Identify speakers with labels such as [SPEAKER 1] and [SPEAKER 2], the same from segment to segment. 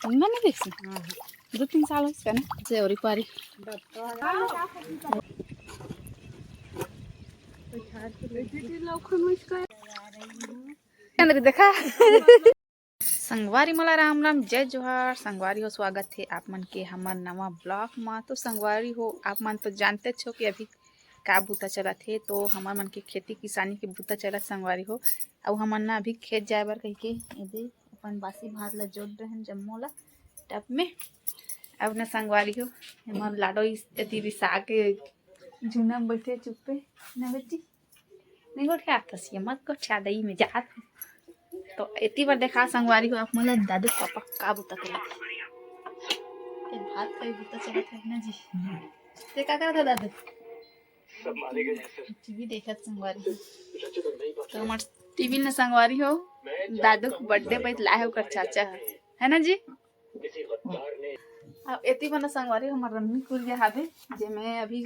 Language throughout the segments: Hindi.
[SPEAKER 1] नहीं देखी 2-3 साल हो गए ना से और पारी अंदर देखा संगवारी मला राम राम जय जोहार। संगवारी हो स्वागत है आप मन के हमार नवा ब्लॉग में। तो संगवारी हो आप मन तो जानते छो कि अभी का बूता चलत है, तो हमार मन के खेती किसानी के बूता चलत संगवारी हो। अब हमन ना अभी खेत जाए बर कह के अपन बासी भात ला जोड़ रहे जम्मो ला टप में। अब ना संगवारी हो हमार लाडो इति रिसा के झुना में बैठे चुप्पे ना बेटी नहीं गोठे आथस मत गोठे दई में जात। तो इतनी बार देखा संगवारी को आप मला दादू पापा का बूता चला के भात का बूता चला था ना जी। ते का करता दादू टीवी देखा संगवारी तो हमार टीवी ने संगवारी हो दादू को बर्थडे पे लाए हो कर चाचा है ना जी। अब इतनी बना संगवारी हमार रन्नी कुरिया हावे जे मैं अभी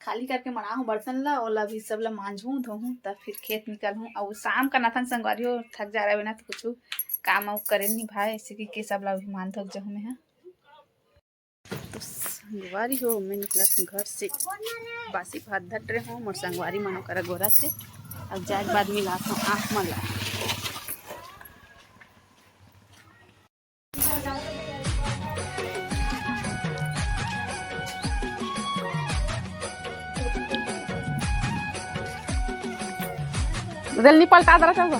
[SPEAKER 1] खाली करके मना हूँ बर्तन ला और अभी सब ला मांझू धोऊँ तब फिर खेत निकल हूँ। और शाम का नाथन संगवारी हो थक जा रहा है ना तो कुछ काम वाम करे नहीं भाई इसी के सब ला भी मान थक जाऊँ मैं। तो संगवारी हो मैं निकला घर से बासी भात धट रहे हूँ और संगवारी मनो करा गोरा से। अब जाए बाद मिला हूँ आँख मला उधर नहीं पलटा दरा चल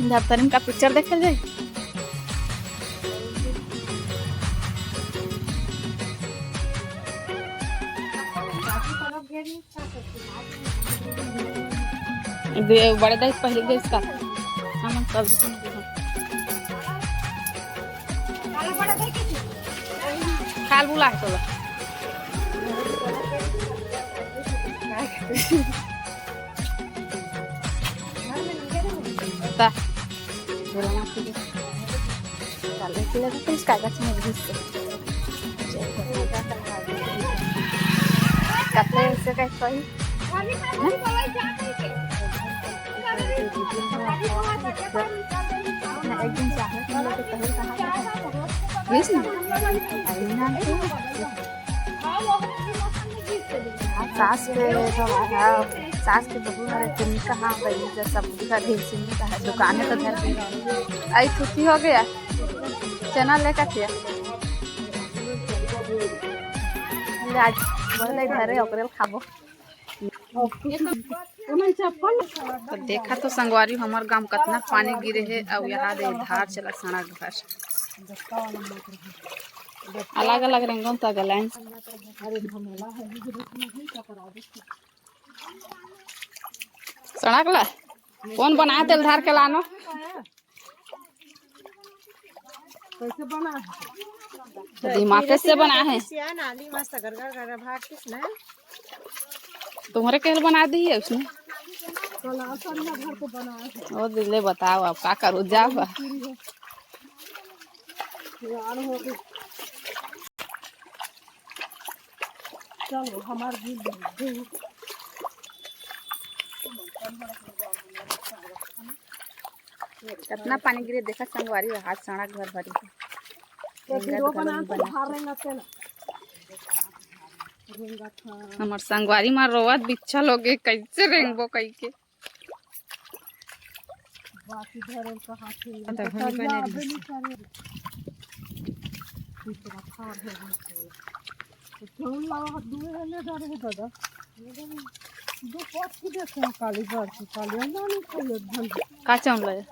[SPEAKER 1] दफ्तर का पिक्चर देखल जाए। बड़े दाई पहले गए इसका हम सब खाल बुला है तो ता चल के लगा तो इसका कागज में घिस के कपड़े से कैसे सही ना एक दिन चाहे तो लोग पहले कहा घिस ना सास के बबू हमारे तुम कहाँ गई जैसा का ढेर सिंह का दुकान है तो घर पे आई छुट्टी हो गया चना लेकर किया आज बोले घर है ओकरे खाबो। तो देखा तो संगवारी हमार गांव कितना पानी गिरे है और यहाँ दे धार चला सड़ा घर अलग अलग रंगों का गलाइन सड़क ला कौन बनाया तेल धार के लानो
[SPEAKER 2] कैसे बना
[SPEAKER 1] दिमाग से बना है तुम्हारे केल बना दी है उसने वो दिले बताओ आप का करो जाओ
[SPEAKER 2] चलो हमार
[SPEAKER 1] कितना पानी गिरे देखा संगवारी हाथ सड़ा घर भरी हमार संगवारी मार रोवत बिच्छा लोगे कैसे रेंगबो कई के का चावल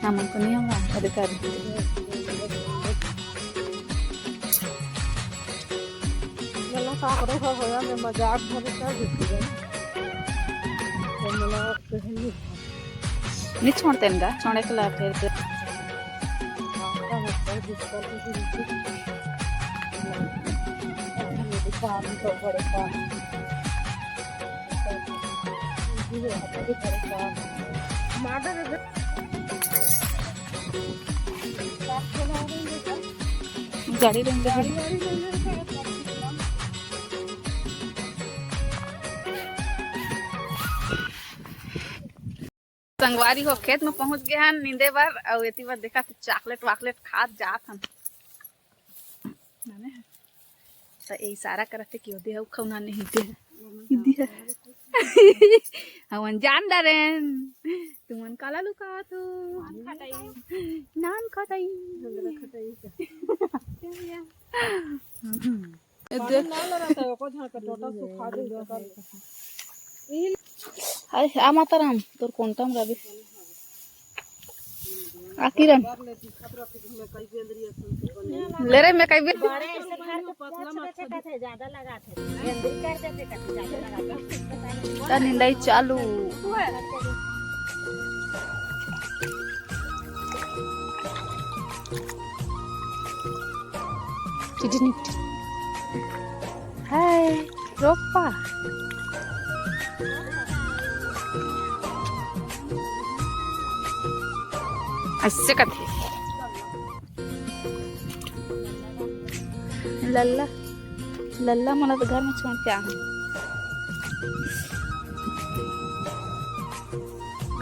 [SPEAKER 1] हमन को नहीं होगा अधिकारी
[SPEAKER 2] मजाक भरे कर देती है।
[SPEAKER 1] नहीं छोड़ते इनका छोड़े के ला फिर गाड़ी रहेंगे संगवारी हो खेत में पहुंच गए हैं नींदे बार और इतनी बार देखा तो चॉकलेट वाकलेट खा जात हम तो यही सारा करते कि दे खौना नहीं दे हम जान डरेन तुमन काला लुका तो नान खटाई हाय आ माताराम तोर कोणता रवि आकिरन ले रे मैं कई निंदाई चालू हाय रोपा ऐसे करते लल्ला लल्ला मला तो घर में छोड़ के आ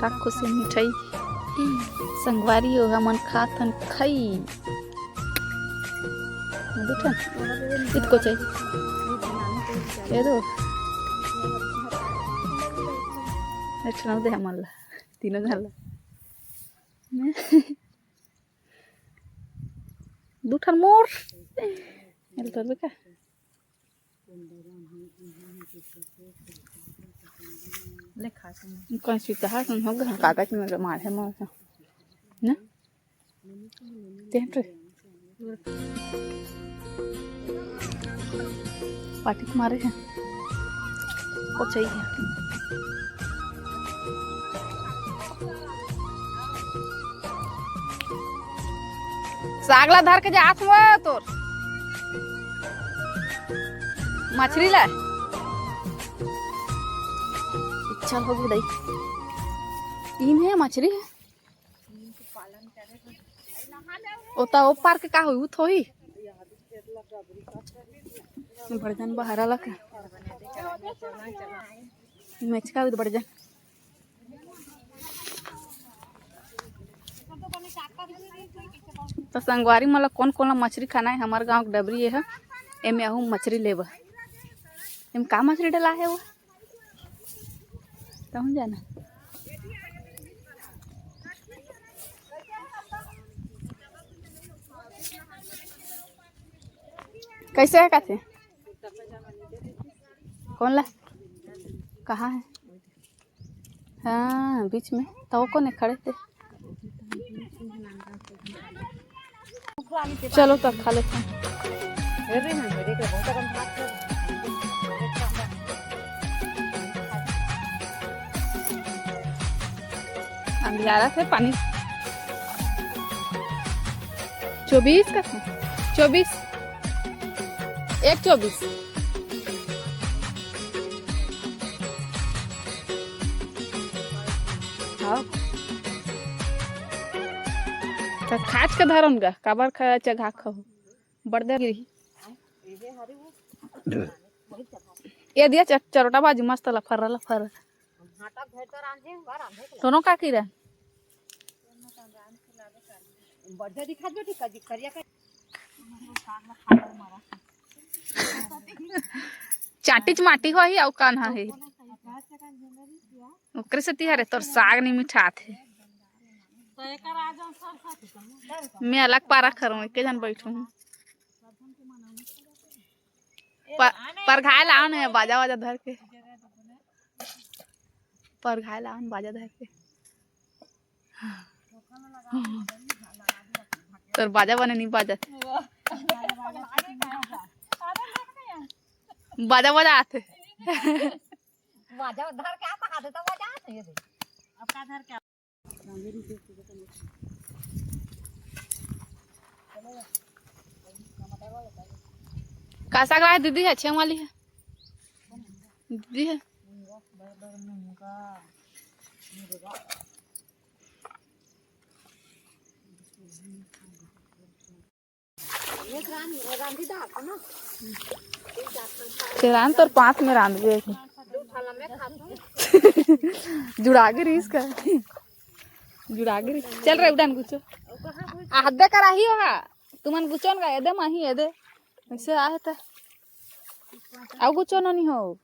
[SPEAKER 1] काकू से मिठाई संगवारी हो हमन खाथन खाई बेटा इतको चाहिए ये दो अच्छा दे हमला तीनों झाला दूठन मोर कर बेका ले खा कौन सी कहा सुन हो गया काका की मेरे मार है मार ना तेरे पार्टी मारे हैं वो चाहिए सागला धर के जात हुआ तोर मछली ला इच्छा हो गई तीन है मछली है ओता ओ पार के का होई थोई बड़जन बहारा लक मेचका भी बड़जन तो संगवारी मला कौन कौन मछली खाना है हमारे गांव के डबरी है एमे आहू मछली लेबा एम का मछली डला है वो कहूँ जाना कैसे है कहते कौन ला कहाँ है हाँ बीच में तो कौन है खड़े थे चलो तब खा लेते हैं अंधियारा से पानी 24 का 24 1 24 हाँ तो खाच के धरन गा काबर खा चघा खो बड़दे गिरी ये दिया चरोटा बाजी मस्त लफर लफर दोनों का की रे चाटी माटी हो ही कान है ओकरे से तिहारे तोर साग नहीं मिठा थे मैं अलग पारा करूँ के जन बैठू पर घायल आन है बाजा वाजा धर के पर घायल आन बाजा धर के तोर बाजा बने नहीं बाजा बाजा बाजा आते
[SPEAKER 2] बाजा धर के आता हाथ तो बाजा आते ये अब का धर के
[SPEAKER 1] का साग है दीदी? है छेम वाली है दीदी है। तेरान तो 5 में रांध गए थे। जुड़ागे रही इसका जुड़ागे रही। चल रहे उड़ान गुचो आधे कराही होगा तुमन गुचो ना एदे माही एदे वैसे आए था आउ गुचो नहीं हो।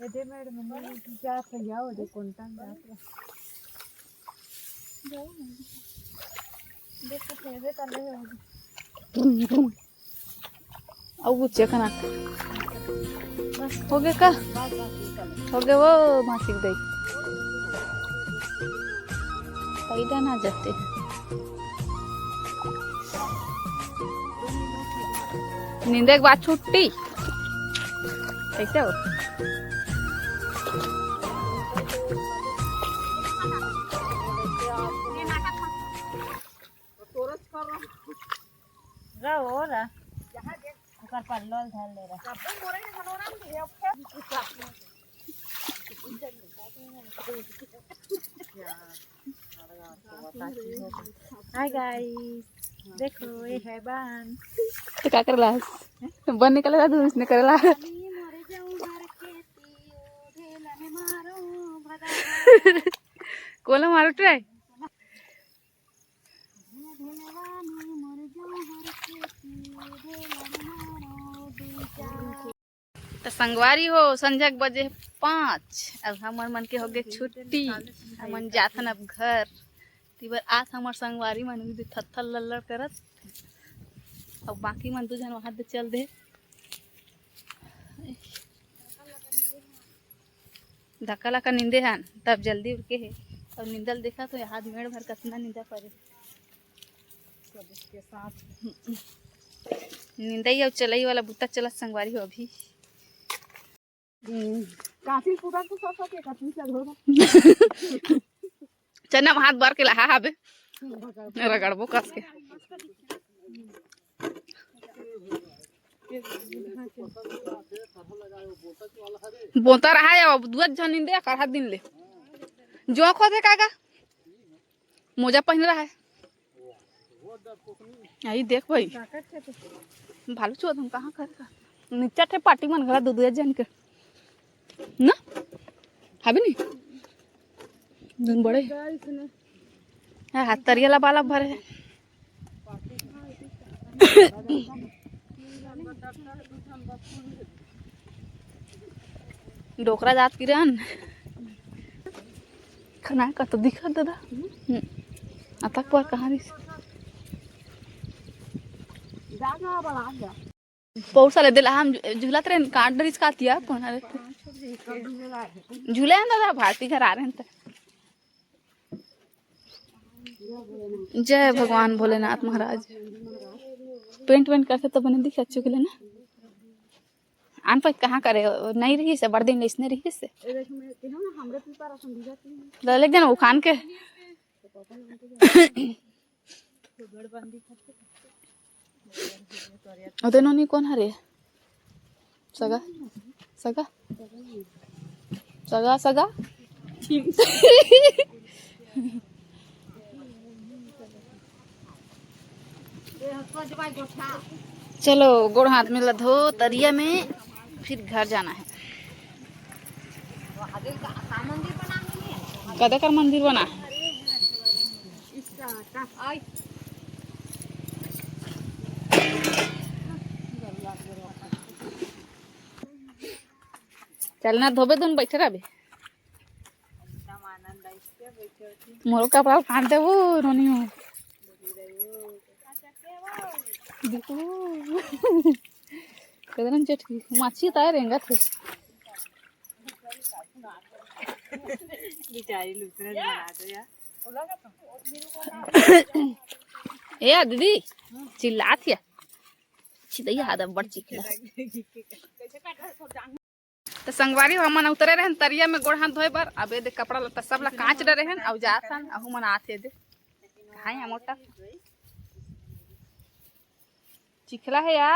[SPEAKER 2] एदे मेड में क्या सही हो दे कोंटा जाओ देखो फेरे कर ले
[SPEAKER 1] आउ गुचे कना हो गए का हो गए वो मासिक दई पैदा ना जाते नींद एक बात छुट्टी कैसे हो
[SPEAKER 2] हो रहा ओकर पर लल धल ले रहा सब मोरे ने खलोरा में दिए हाय गाइस देखो ये है बान
[SPEAKER 1] तो क्या करला बन निकलेला दूर इसने करेला
[SPEAKER 2] मोरे जाऊं घर खेती ओढ़ेला ने मारो भगा
[SPEAKER 1] कोला मारो ट्राई तो संगवारी हो संजय बजे 5 अब हमार मन के हो गए छुट्टी हमन जाथन अब घर तिबर आज हमार संगवारी मन भी थत्थल लल्लड़ करत अब बाकी मन 2 जन वहां दे चल दे धक्का लका नींदे हन तब जल्दी उठ के है और नींदल देखा तो हाथ मेड़ भर कितना नींदा पड़े
[SPEAKER 2] सब इसके साथ
[SPEAKER 1] नींदा ही अब चलई वाला बुता चलत संगवारी हो अभी
[SPEAKER 2] काफी पूरा को सब के कतनी से होगा
[SPEAKER 1] चन्ना हाथ भर के लहा हाबे रगड़बो कस के बोता रहा है अब दुआ जन नींदे कर दिन ले जो को थे काका मोजा पहन रहा है आई देख भाई भालू चो तुम कहां कर नीचे थे पार्टी मन घरा दो जन के ना हाबे नहीं दिन बड़े है हाथ तरियाला बाला भरे है डोकरा जात की रन खाना का तो दिखा दादा अतक पर कहां दिस
[SPEAKER 2] जाना बड़ा गया
[SPEAKER 1] पौर साले दिला हम झूला ट्रेन काट डरिस कातिया कौन अरे झूले हैं दादा भारती घर आ रहे हैं जय भगवान भोलेनाथ महाराज पेंट वेंट करते तो बने दिख अच्छे के लिए ना आन पर कहाँ करे नहीं रही से बड़ दिन इसने रही से लग जाना उखान के उधर नोनी कौन हरे सगा सगा सगा सगा चलो गोड़ हाथ में लधो तरिया में फिर घर जाना है कदा कर मंदिर बना है चलना धोबे तुम बैठे रहे मोर कपड़ा फाड़ दे वो रोनी हो देखो कदरन चटकी माछी ताय रेंगा थे
[SPEAKER 2] बेचारी लुसरत बना दो यार ए दीदी चिल्लात या
[SPEAKER 1] छी दैया आधा बड़ चिखला तो संगवारी हमन उतरे रहन तरिया में गोड़ हाथ धोए बर अब दे कपड़ा लत्ता सब ला कांच डरे रहन अब जाथन अहु मन आथे दे हाय मोटा चिखला है या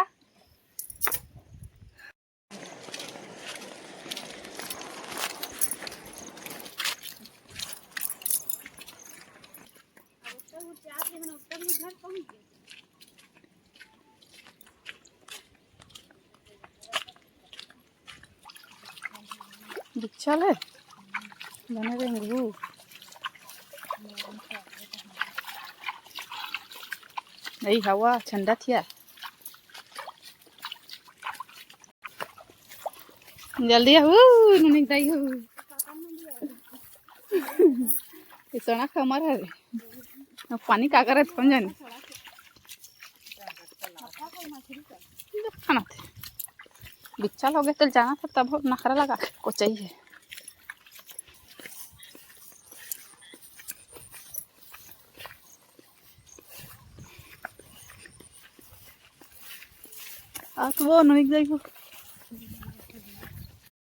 [SPEAKER 1] चले बने रहेंगे नहीं हवा ठंडा थिया जल्दी आहू नहीं दाई हो सोना खमर है पानी का करे कौन जाने खाना थे बिच्छा हो गया तो जाना था तब नखरा लगा को चाहिए तो वो नहीं जाएगा